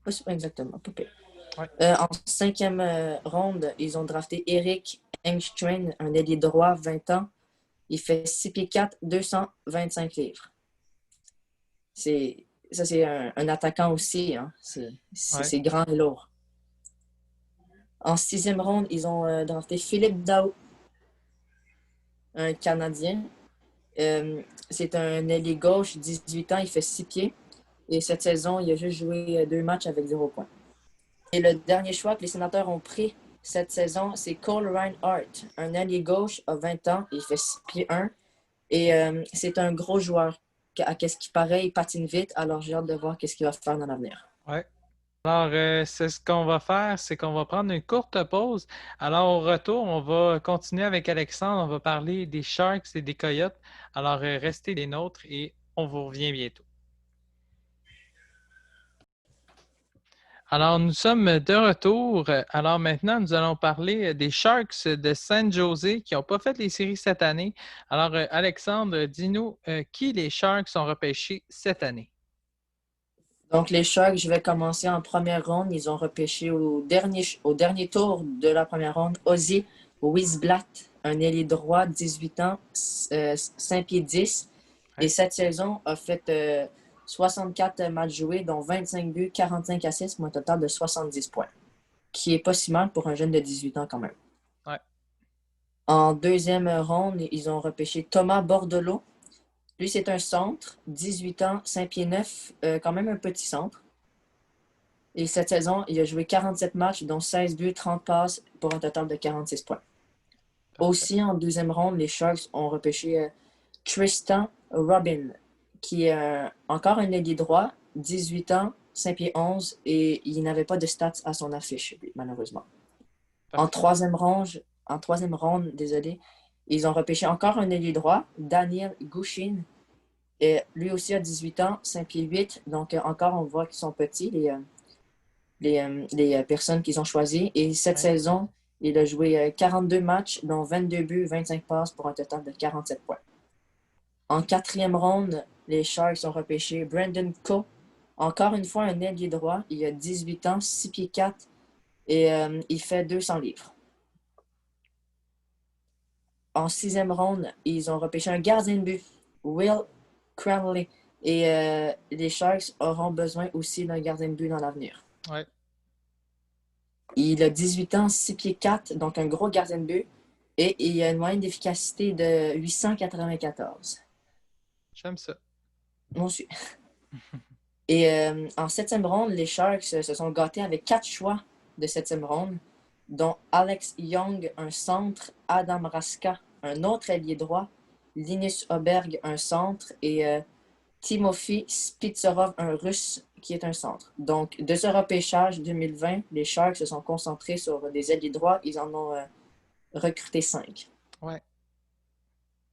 S2: Pas exactement, pas pire.
S1: Ouais.
S2: En cinquième ronde, ils ont drafté Eric Engström, un ailier droit, 20 ans. Il fait 6 pieds 4, 225 livres. Ça, c'est un attaquant aussi. Hein.
S1: Ouais.
S2: C'est grand et lourd. En sixième ronde, ils ont drafté Philippe Dao, un Canadien. C'est un ailier gauche, 18 ans, il fait 6 pieds. Et cette saison, il a juste joué 2 matchs avec 0 points. Et le dernier choix que les sénateurs ont pris cette saison, c'est Cole Reinhardt, un ailier gauche, a 20 ans, il fait 6 pieds 1. Et c'est un gros joueur. À qu'est-ce qui paraît, il patine vite, alors j'ai hâte de voir qu'est-ce qu'il va faire dans l'avenir.
S1: Ouais. Alors, c'est ce qu'on va faire, c'est qu'on va prendre une courte pause. Alors, au retour, on va continuer avec Alexandre. On va parler des Sharks et des Coyotes. Alors, restez les nôtres et on vous revient bientôt. Alors, nous sommes de retour. Alors, maintenant, nous allons parler des Sharks de San Jose qui n'ont pas fait les séries cette année. Alors, Alexandre, dis-nous qui les Sharks ont repêchés cette année?
S2: Donc, les Sharks, je vais commencer en première ronde. Ils ont repêché au dernier tour de la première ronde Ozzy Wiesblatt, un ailier droit, 18 ans, 5 pieds 10.
S1: Ouais.
S2: Et cette saison a fait 64 matchs joués, dont 25 buts, 45 assists, pour un total de 70 points, qui est pas si mal pour un jeune de 18 ans quand même.
S1: Ouais.
S2: En deuxième ronde, ils ont repêché Thomas Bordelot. Lui, c'est un centre, 18 ans, 5 pieds 9, quand même un petit centre. Et cette saison, il a joué 47 matchs, dont 16 buts, 30 passes, pour un total de 46 points.
S1: Parfait.
S2: Aussi, en deuxième ronde, les Sharks ont repêché Tristan Robin, qui est encore un ailier droit, 18 ans, 5 pieds 11, et il n'avait pas de stats à son affiche, malheureusement. En
S1: Parfait.
S2: troisième ronde, désolé, ils ont repêché encore un ailier droit, Daniel Gushin. Et lui aussi a 18 ans, 5 pieds 8. Donc, encore, on voit qu'ils sont petits, les personnes qu'ils ont choisies. Et cette
S1: Ouais.
S2: saison, il a joué 42 matchs, dont 22 buts, 25 passes pour un total de 47 points. En quatrième ronde, les Sharks ont repêché Brandon Coe. Encore une fois, un ailier droit. Il a 18 ans, 6 pieds 4 et il fait 200 livres. En sixième ronde, ils ont repêché un gardien de but, Will Cranley. Et les Sharks auront besoin aussi d'un gardien de but dans l'avenir.
S1: Ouais.
S2: Il a 18 ans, 6 pieds 4, donc un gros gardien de but. Et il a une moyenne d'efficacité de 894.
S1: J'aime ça.
S2: Moi aussi. Et en septième ronde, les Sharks se sont gâtés avec 4 choix de septième ronde, dont Alex Young, un centre, Adam Raska, un autre ailier droit, Linus Oberg, un centre, et Timofey Spitserov, un russe, qui est un centre. Donc, de ce repêchage 2020, les Sharks se sont concentrés sur des ailiers droits. Ils en ont recruté 5.
S1: Ouais.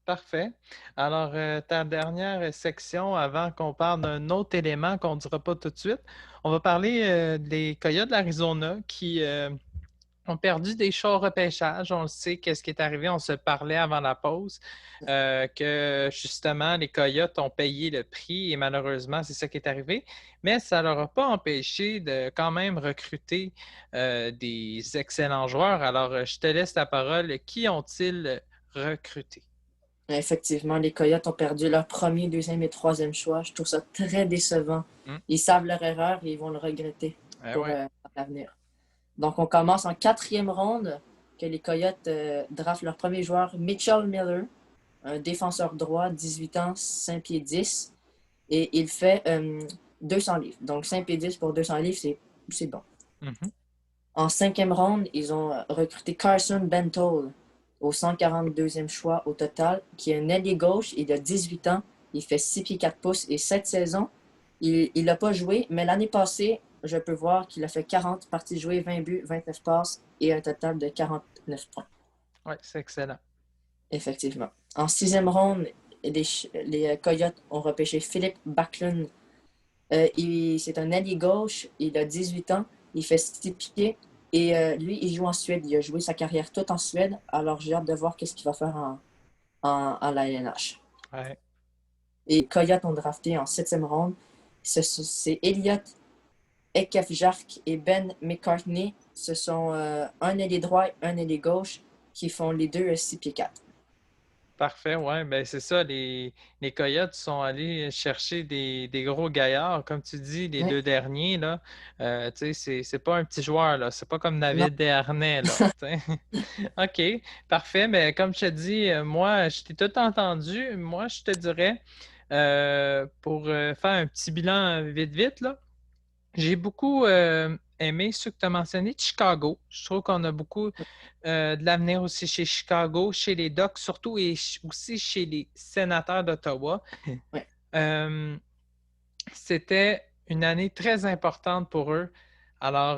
S1: Parfait. Alors, ta dernière section, avant qu'on parle d'un autre élément qu'on ne dira pas tout de suite, on va parler des Coyotes de l'Arizona qui ont perdu des choix au repêchage. On le sait, qu'est-ce qui est arrivé. On se parlait avant la pause que justement, les Coyotes ont payé le prix et malheureusement, c'est ça qui est arrivé. Mais ça ne leur a pas empêché de quand même recruter des excellents joueurs. Alors, je te laisse la parole. Qui ont-ils recruté?
S2: Effectivement, les Coyotes ont perdu leur premier, deuxième et troisième choix. Je trouve ça très décevant. Ils savent leur erreur et ils vont le regretter pour l'avenir. Donc, on commence en quatrième ronde que les Coyotes draftent leur premier joueur, Mitchell Miller, un défenseur droit, 18 ans, 5 pieds 10. Et il fait 200 livres. Donc 5 pieds 10 pour 200 livres, c'est bon.
S1: Mhm.
S2: En cinquième ronde, ils ont recruté Carson Bentall au 142e choix au total, qui est un ailier gauche. Il a 18 ans. Il fait 6 pieds 4 pouces. Et cette saison, il n'a pas joué, mais l'année passée, je peux voir qu'il a fait 40 parties jouées, 20 buts, 29 passes et un total de 49 points.
S1: Oui, c'est excellent.
S2: Effectivement. En sixième ronde, les Coyotes ont repêché Philippe Backlund. C'est un allié gauche. Il a 18 ans. Il fait 6 pieds. Et lui, il joue en Suède. Il a joué sa carrière toute en Suède. Alors, j'ai hâte de voir qu'est-ce qu'il va faire en la LNH.
S1: Ouais.
S2: Et les Coyotes ont drafté en septième ronde. C'est Elliot Ekefjark et Ben McCartney. Ce sont un ailier droit et un ailier gauche qui font les deux 6 pieds 4.
S1: Parfait, ouais, ben c'est ça, les Coyotes sont allés chercher des gros gaillards, comme tu dis, les
S2: Oui.
S1: deux derniers, là. Tu sais, c'est pas un petit joueur, là, c'est pas comme
S2: Non.
S1: David Desharnais, là, tu sais. OK, parfait, mais comme je te dis, moi, je t'ai tout entendu, moi, je te dirais, pour faire un petit bilan vite, vite, là, j'ai beaucoup aimé ce que tu as mentionné de Chicago. Je trouve qu'on a beaucoup de l'avenir aussi chez Chicago, chez les Ducks surtout et aussi chez les Sénateurs d'Ottawa.
S2: Ouais.
S1: Euh, C'était une année très importante pour eux. Alors,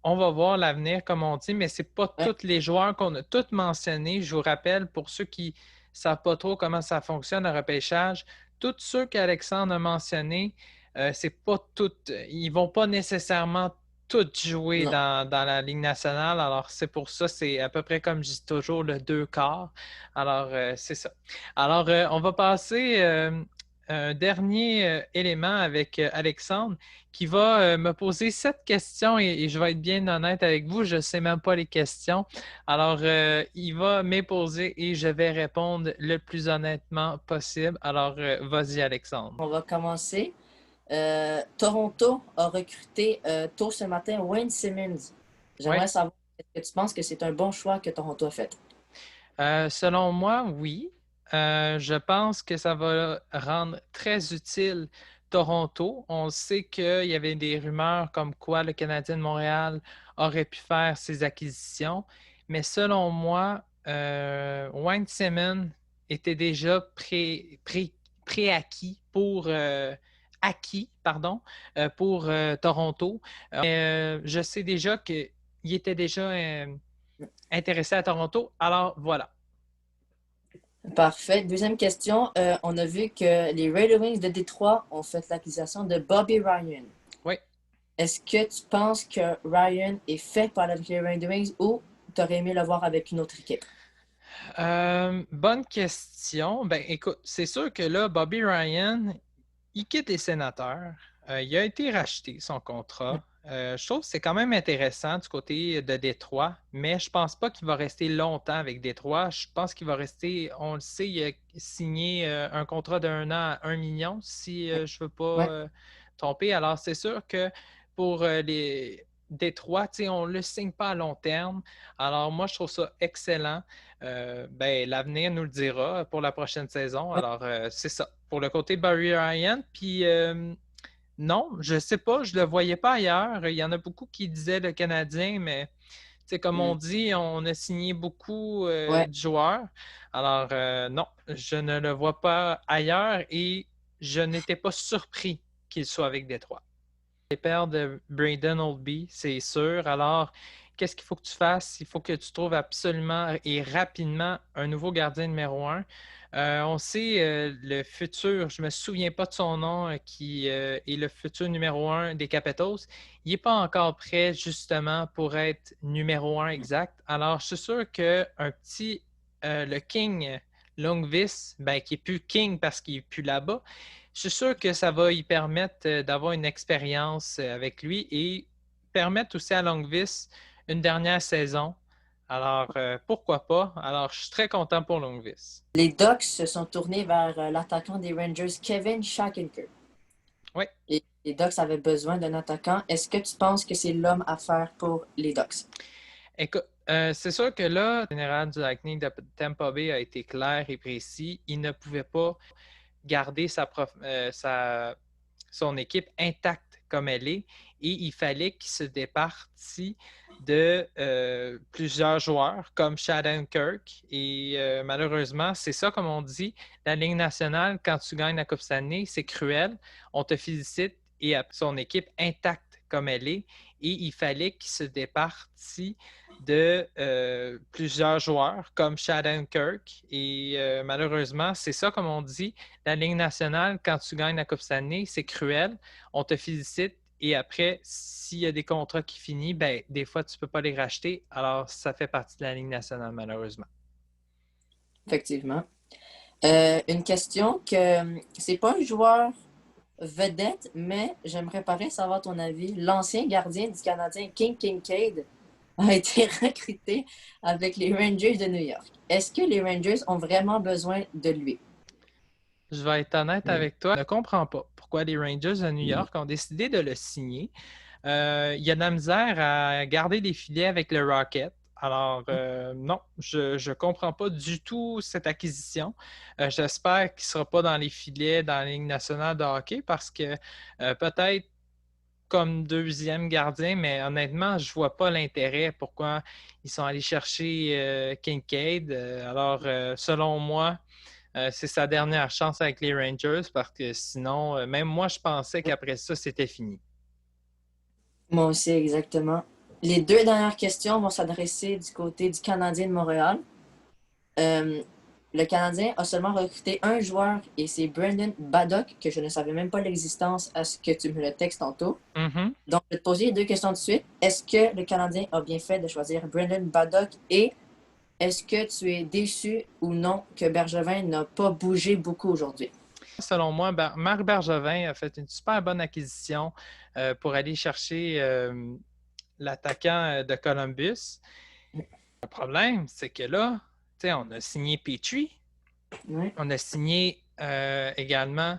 S1: on va voir l'avenir, comme on dit, mais ce n'est pas
S2: Ouais.
S1: tous les joueurs qu'on a tous mentionnés. Je vous rappelle, pour ceux qui ne savent pas trop comment ça fonctionne, le repêchage, tous ceux qu'Alexandre a mentionnés, c'est pas toutes, ils ne vont pas nécessairement tous jouer
S2: Non.
S1: dans la Ligue nationale. Alors, c'est pour ça, c'est à peu près comme je dis toujours, le deux quarts. Alors, c'est ça. Alors, on va passer un dernier élément avec Alexandre qui va me poser 7 questions et je vais être bien honnête avec vous, je ne sais même pas les questions. Alors, il va me poser et je vais répondre le plus honnêtement possible. Alors, vas-y, Alexandre.
S2: On va commencer. Toronto a recruté tôt ce matin Wayne Simmons.
S1: Oui.
S2: J'aimerais savoir, est-ce que tu penses que c'est un bon choix que Toronto a fait?
S1: Selon moi, oui. Je pense que ça va rendre très utile Toronto. On sait qu'il y avait des rumeurs comme quoi le Canadien de Montréal aurait pu faire ses acquisitions, mais selon moi, Wayne Simmons était déjà préacquis pour acquis, pardon, pour Toronto. Je sais déjà qu'il était déjà intéressé à Toronto. Alors voilà.
S2: Parfait. Deuxième question. On a vu que les Red Wings de Détroit ont fait l'acquisition de Bobby Ryan.
S1: Oui.
S2: Est-ce que tu penses que Ryan est fait pour aller avec les Red Wings ou tu aurais aimé le voir avec une autre équipe?
S1: Bonne question. Ben, écoute, c'est sûr que là, Bobby Ryan, il quitte les Sénateurs. Il a été racheté, son contrat. Je trouve que c'est quand même intéressant du côté de Détroit, mais je pense pas qu'il va rester longtemps avec Détroit. Je pense qu'il va rester, on le sait, il a signé un contrat d'1 an à 1 million, si je ne veux pas
S2: Ouais.
S1: tromper. Alors, c'est sûr que pour les Détroit, on ne le signe pas à long terme. Alors, moi, je trouve ça excellent. Ben, l'avenir nous le dira pour la prochaine saison.
S2: Ouais.
S1: Alors, c'est ça. Pour le côté Barry Ryan, puis non, je ne sais pas, je ne le voyais pas ailleurs. Il y en a beaucoup qui disaient le Canadien, mais comme on
S2: Mm.
S1: dit, on a signé beaucoup
S2: Ouais.
S1: de joueurs. Alors, non, je ne le vois pas ailleurs et je n'étais pas surpris qu'il soit avec Détroit. Les pères de Braden Oldby, c'est sûr. Alors, qu'est-ce qu'il faut que tu fasses? Il faut que tu trouves absolument et rapidement un nouveau gardien numéro 1. On sait le futur, je ne me souviens pas de son nom, qui est le futur numéro 1 des Capitals. Il n'est pas encore prêt justement pour être numéro 1 exact. Alors, je suis sûr qu'un petit, le King Longvis, ben, qui n'est plus King parce qu'il n'est plus là-bas, je suis sûr que ça va y permettre d'avoir une expérience avec lui et permettre aussi à Longvis une dernière saison. Alors, pourquoi pas? Alors, je suis très content pour Longvis.
S2: Les Ducks se sont tournés vers l'attaquant des Rangers, Kevin Shattenkirk.
S1: Oui.
S2: Et les Ducks avaient besoin d'un attaquant. Est-ce que tu penses que c'est l'homme à faire pour les Ducks?
S1: Écoute, C'est sûr que là, le général du Lightning de Tampa Bay a été clair et précis. Il ne pouvait pas garder son équipe intacte comme elle est et il fallait qu'il se départisse de plusieurs joueurs comme Shattenkirk et malheureusement, c'est ça comme on dit, la Ligue nationale, quand tu gagnes la Coupe Stanley, c'est cruel, on te félicite et son équipe intacte comme elle est et il fallait qu'il se départisse de plusieurs joueurs comme Shattenkirk et malheureusement, c'est ça comme on dit, la Ligue nationale, quand tu gagnes la Coupe Stanley, c'est cruel. On te félicite et après, s'il y a des contrats qui finissent, ben, des fois, tu ne peux pas les racheter. Alors, ça fait partie de la Ligue nationale, malheureusement.
S2: Effectivement. Une question que c'est pas un joueur vedette, mais j'aimerais pareil savoir ton avis. L'ancien gardien du Canadien, King Kincaid, a été recruté avec les Rangers de New York. Est-ce que les Rangers ont vraiment besoin de lui?
S1: Je vais être honnête avec toi, je ne comprends pas pourquoi les Rangers de New York ont décidé de le signer. Il y a de la misère à garder des filets avec le Rocket. Alors, non, je ne comprends pas du tout cette acquisition. J'espère qu'il ne sera pas dans les filets dans la Ligue nationale de hockey parce que peut-être comme deuxième gardien, mais honnêtement, je ne vois pas l'intérêt pourquoi ils sont allés chercher Kincaid. Alors, selon moi, c'est sa dernière chance avec les Rangers parce que sinon, même moi, je pensais qu'après ça, c'était fini.
S2: Moi aussi, exactement. Les deux dernières questions vont s'adresser du côté du Canadien de Montréal. Euh, le Canadien a seulement recruté un joueur et c'est Brandon Baddock, que je ne savais même pas l'existence à ce que tu me le textes tantôt.
S1: Mm-hmm.
S2: Donc, je vais te poser deux questions de suite. Est-ce que le Canadien a bien fait de choisir Brandon Baddock et est-ce que tu es déçu ou non que Bergevin n'a pas bougé beaucoup aujourd'hui?
S1: Selon moi, Marc Bergevin a fait une super bonne acquisition pour aller chercher l'attaquant de Columbus. Le problème, c'est que là, on a signé Petrie,
S2: Oui.
S1: on a signé également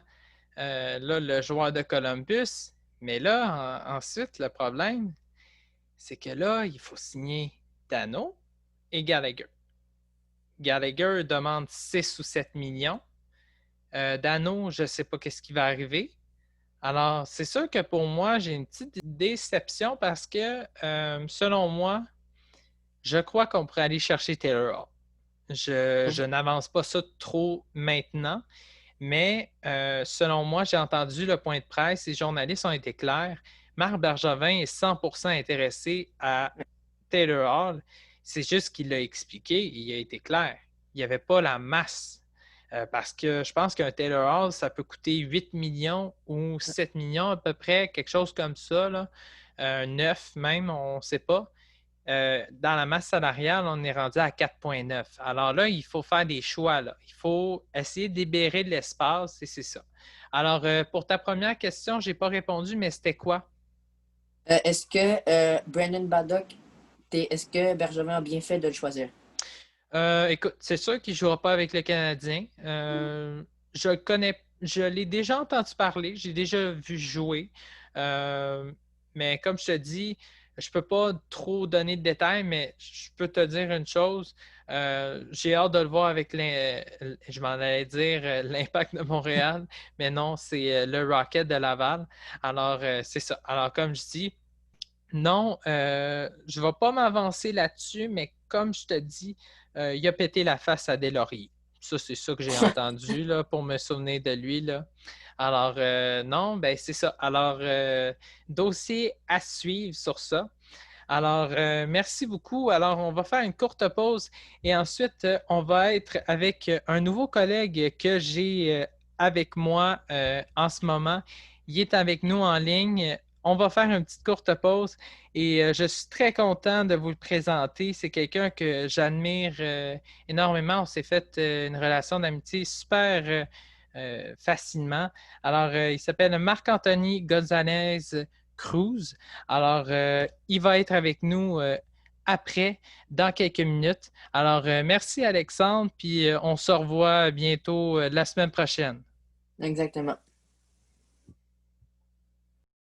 S1: là, le joueur de Columbus, mais là, ensuite, le problème, c'est que là, il faut signer Dano et Gallagher. Gallagher demande 6 ou 7 millions. Dano, je ne sais pas qu'est-ce qui va arriver. Alors, c'est sûr que pour moi, j'ai une petite déception parce que, selon moi, je crois qu'on pourrait aller chercher Taylor Hall. Je n'avance pas ça trop maintenant, mais selon moi, j'ai entendu le point de presse, les journalistes ont été clairs. Marc Bergevin est 100% intéressé à Taylor Hall. C'est juste qu'il l'a expliqué, il a été clair. Il n'y avait pas la masse. Parce que je pense qu'un Taylor Hall, ça peut coûter 8 millions ou 7 millions à peu près, quelque chose comme ça, là. 9 même, on ne sait pas. Dans la masse salariale, on est rendu à 4,9. Alors là, il faut faire des choix. Là. Il faut essayer de libérer de l'espace et c'est ça. Alors, pour ta première question, je n'ai pas répondu, mais c'était quoi?
S2: Est-ce que Brandon Baddock, est-ce que Bergevin a bien fait de le choisir?
S1: Écoute, c'est sûr qu'il ne jouera pas avec le Canadien. Je le connais, je l'ai déjà entendu parler, j'ai déjà vu jouer. Mais comme je te dis, je ne peux pas trop donner de détails, mais je peux te dire une chose. J'ai hâte de le voir avec je m'en allais dire l'Impact de Montréal, mais non, c'est le Rocket de Laval. Alors, c'est ça. Alors, comme je dis, non, je ne vais pas m'avancer là-dessus, mais comme je te dis, il a pété la face à Deslauriers. Ça, c'est ça que j'ai entendu là, pour me souvenir de lui. Là. Alors, non, ben c'est ça. Alors, dossier à suivre sur ça. Alors, merci beaucoup. Alors, on va faire une courte pause et ensuite, on va être avec un nouveau collègue que j'ai avec moi en ce moment. Il est avec nous en ligne. On va faire une petite courte pause et je suis très content de vous le présenter. C'est quelqu'un que j'admire énormément. On s'est fait une relation d'amitié super facilement. Alors, il s'appelle Marc-Anthony Gonzalez Cruz. Alors, il va être avec nous après, dans quelques minutes. Alors, merci Alexandre, puis on se revoit bientôt la semaine prochaine.
S2: Exactement.